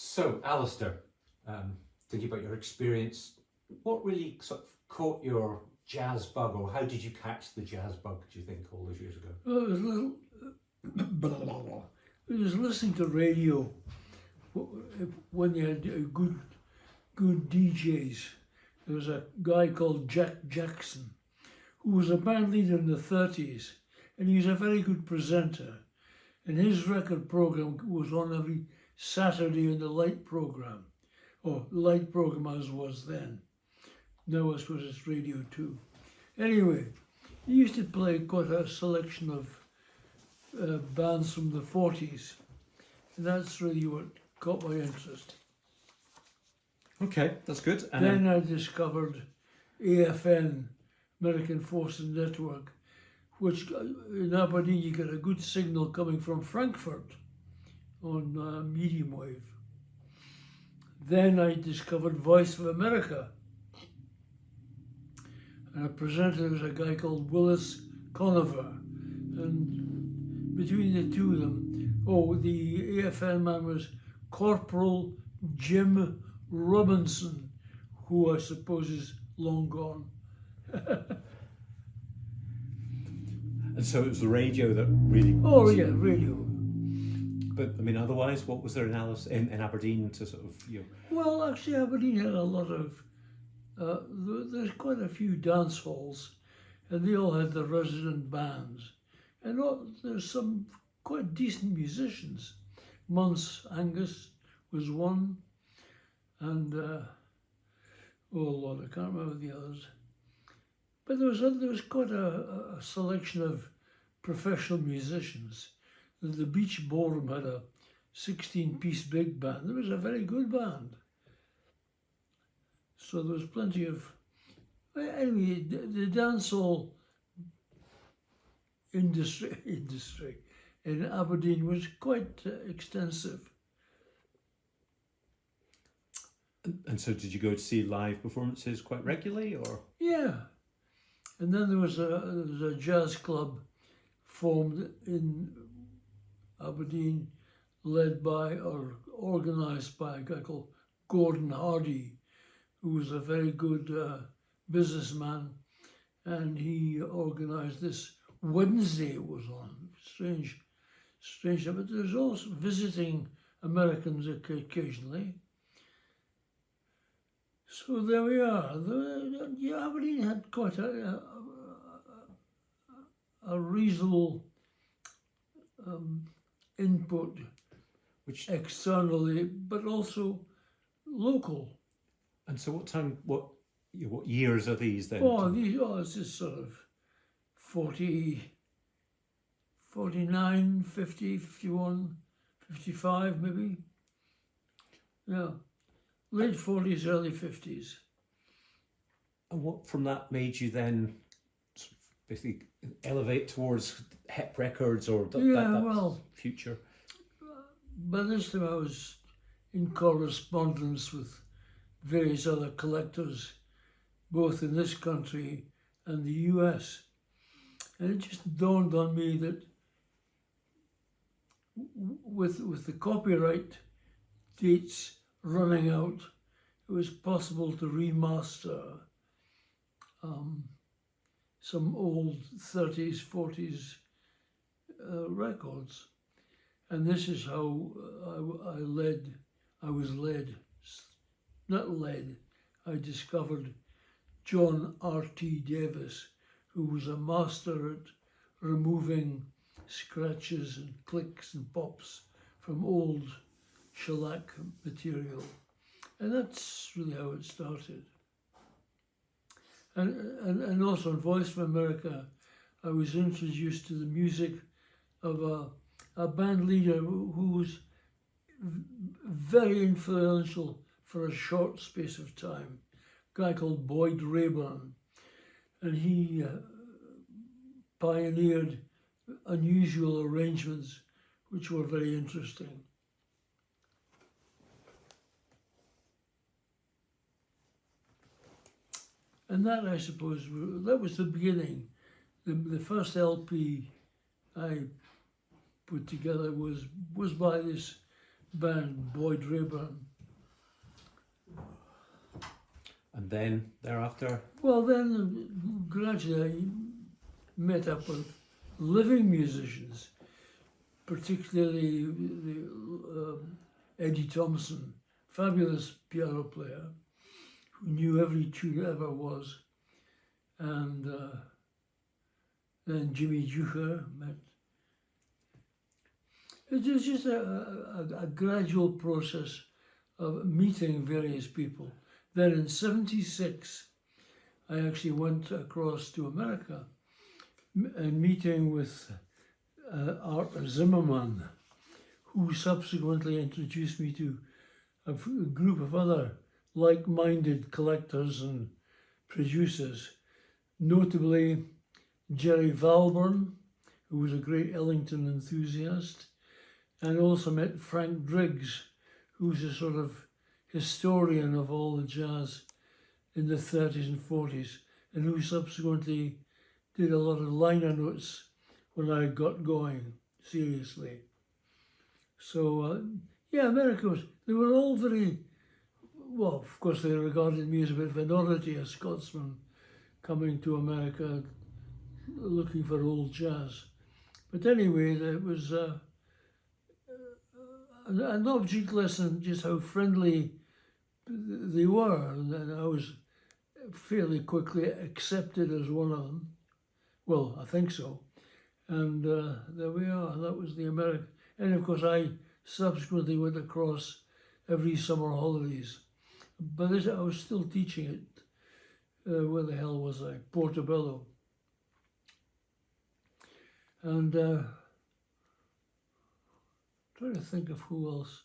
So, Alastair, thinking about your experience, what really sort of caught your jazz bug, or how did you catch the jazz bug, do you think, all those years ago? Well, it was a little, blah, blah, blah. It was listening to radio when you had good DJs. There was a guy called Jack Jackson, who was a band leader in the 30s, and he was a very good presenter. And his record program was on every Saturday in the Light program, or Light program as was then. Now I suppose it's Radio 2. Anyway, he used to play quite a selection of bands from the 40s, and that's really what caught my interest. Okay, that's good. And Then I discovered AFN, American Forces Network, which in Aberdeen you get a good signal coming from Frankfurt on medium wave. Then I discovered Voice of America, and a presenter was a guy called Willis Conover, and between the two of them, the AFN man was Corporal Jim Robertson, who I suppose is long gone. and so it was the radio that really... Oh yeah, radio. But, I mean, otherwise, what was there in Aberdeen to sort of, Well, actually, Aberdeen had a lot of, there's quite a few dance halls, and they all had their resident bands. And there's some quite decent musicians. Mons Angus was one, and, oh Lord, I can't remember the others. But there was quite a selection of professional musicians. The Beach Ballroom had a 16-piece big band. It was a very good band. So there was plenty of... Anyway, the dancehall industry in Aberdeen was quite extensive. And so did you go to see live performances quite regularly, or? Yeah. And then there was a jazz club formed in Aberdeen, led by or organised by a guy called Gordon Hardy, who was a very good businessman, and he organised this Wednesday. It was on strange, but there's also visiting Americans occasionally. So there we are. Aberdeen had quite a reasonable input, which externally, but also local. And so what years are these then? This is sort of 40, 49, 50, 51, 55 maybe. Yeah. Late 40s, early 50s. And what from that made you then basically elevate towards Hep Records or that future? By this time I was in correspondence with various other collectors, both in this country and the US. And it just dawned on me that with the copyright dates running out, it was possible to remaster some old 30s, 40s records. And this is how I discovered John R.T. Davis, who was a master at removing scratches and clicks and pops from old shellac material. And that's really how it started. And also in Voice of America, I was introduced to the music of a band leader who was very influential for a short space of time, a guy called Boyd Rayburn. And he pioneered unusual arrangements which were very interesting. And that, I suppose, that was the beginning. The first LP I put together was by this band, Boyd Rayburn. And then thereafter, Well, then gradually I met up with living musicians, particularly Eddie Thompson, fabulous piano player who knew every tune ever was, and then Jimmy Ducher met. It was just a gradual process of meeting various people. Then in '76, I actually went across to America and meeting with Art Zimmerman, who subsequently introduced me to a group of other like-minded collectors and producers, notably Jerry Valburn, who was a great Ellington enthusiast, and also met Frank Driggs, who's a sort of historian of all the jazz in the 30s and 40s, and who subsequently did a lot of liner notes when I got going seriously. So, yeah, America was, they were all very, well, of course they regarded me as a bit of an oddity, a Scotsman coming to America looking for old jazz. But anyway, it was an object lesson just how friendly they were, and I was fairly quickly accepted as one of them. Well, I think so. And there we are, that was the American. And of course I subsequently went across every summer holidays. But I was still teaching it, where the hell was I? Portobello. And trying to think of who else.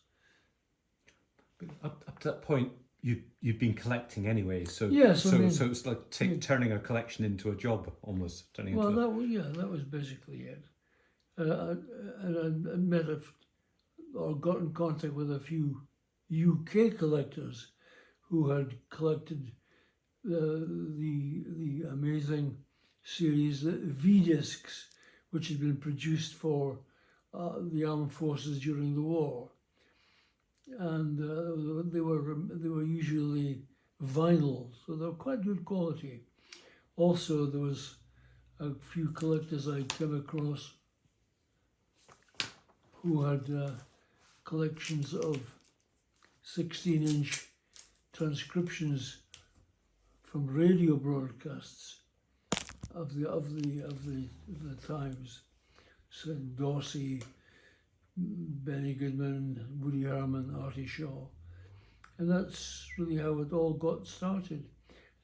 but up to that point, you've been collecting anyway. So Yes, so I mean, so it's like turning a collection into a job almost. Turning well, into that was basically it. And I met or got in contact with a few UK collectors who had collected the amazing series V-discs, which had been produced for the armed forces during the war, and they were usually vinyl, so they were quite good quality. Also, there was a few collectors I came across who had collections of 16-inch transcriptions from radio broadcasts of the times. So Dorsey, Benny Goodman, Woody Herman, Artie Shaw, and that's really how it all got started.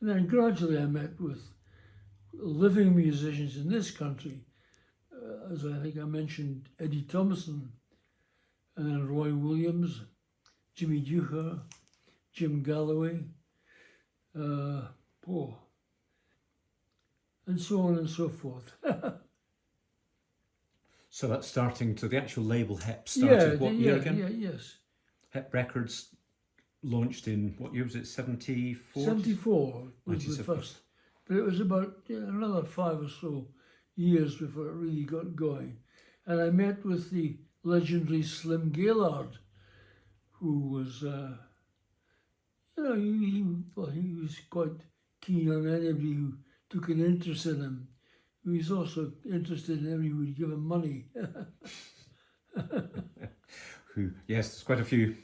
And then gradually I met with living musicians in this country, as I think I mentioned, Eddie Thompson, and then Roy Williams, Jimmy Ducher, Jim Galloway, and so on and so forth. So that's starting. So the actual label HEP started what year again? Yes. HEP Records launched in what year was it? 74. 74 was the 97. first, but it was about another 5 or so years before it really got going. And I met with the legendary Slim Gaillard, who was, he was quite keen on anybody who took an interest in him. He was also interested in everybody who would give him money. Yes, there's quite a few,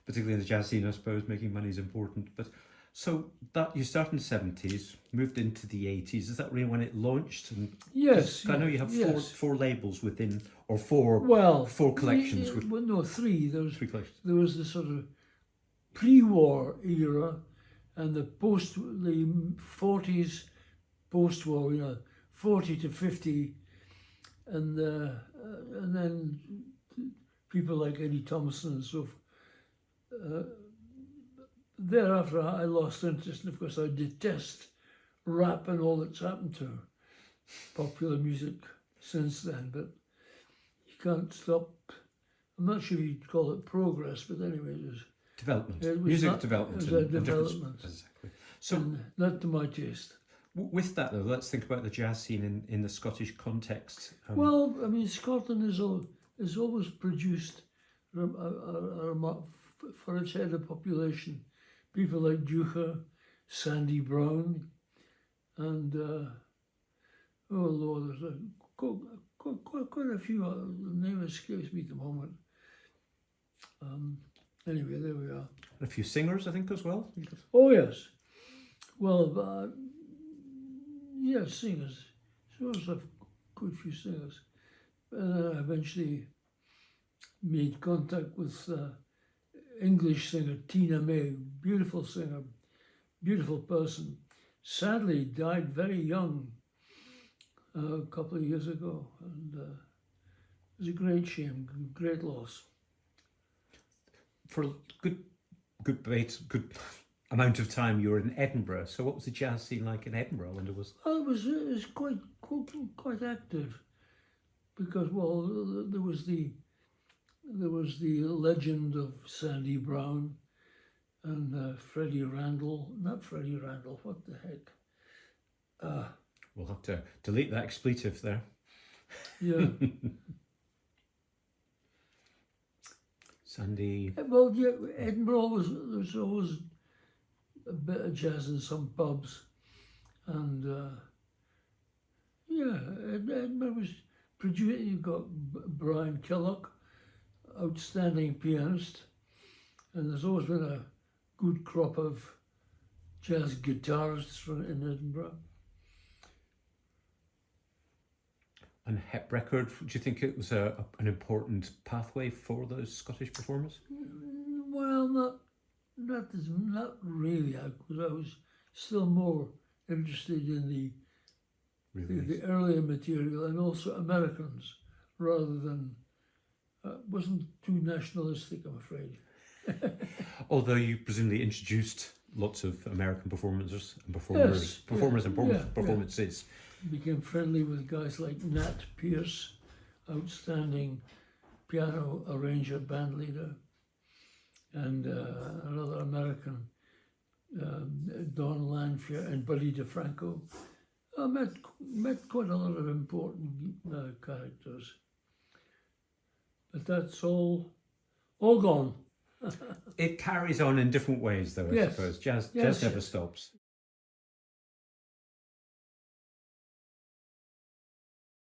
particularly in the jazz scene, I suppose, making money is important. But so that you started in the 70s, moved into the 80s. Is that really when it launched? And Yes. I know you have yes. four labels within, or four collections. Well, no, three. There was 3 collections. There was the sort of pre-war era, and the 40s post-war, 40 to 50, and then people like Eddie Thompson and so forth. Thereafter, I lost interest, and of course, I detest rap and all that's happened to popular music since then. But you can't stop. I'm not sure you'd call it progress, but anyway, it was Development. It was Music not- development. it was a and different- development. Exactly. So and not to my taste. with that though, let's think about the jazz scene in the Scottish context. Well, I mean, Scotland has always produced for its head of population, people like Ducher, Sandy Brown, and oh Lord, there's quite a few. The name escapes me at the moment. Anyway, there we are. A few singers, I think, as well. Oh yes, well, yeah, singers. So there's a good few singers, and then I eventually made contact with English singer Tina May, beautiful singer, beautiful person. Sadly, died very young a couple of years ago, and it was a great shame, great loss. For a good amount of time, you were in Edinburgh. So, what was the jazz scene like in Edinburgh when it was? Well, it was quite active, because there was the legend of Sandy Brown and Freddie Randall. Not Freddie Randall. What the heck? We'll have to delete that expletive there. Yeah. Sandy. Well, yeah, Edinburgh there's always a bit of jazz in some pubs, and yeah, Edinburgh was produced. You've got Brian Kellogg, outstanding pianist, and there's always been a good crop of jazz guitarists in Edinburgh. And Hep Record, do you think it was an important pathway for those Scottish performers? Well, not really, because I was still more interested in the earlier material, and also Americans, rather than wasn't too nationalistic, I'm afraid. Although you presumably introduced lots of American performers and performances. Became friendly with guys like Nat Pierce, outstanding piano arranger, band leader, and another American, Don Lanfear and Buddy DeFranco. I met quite a lot of important characters, but that's all gone. It carries on in different ways, though, I suppose. Jazz never stops.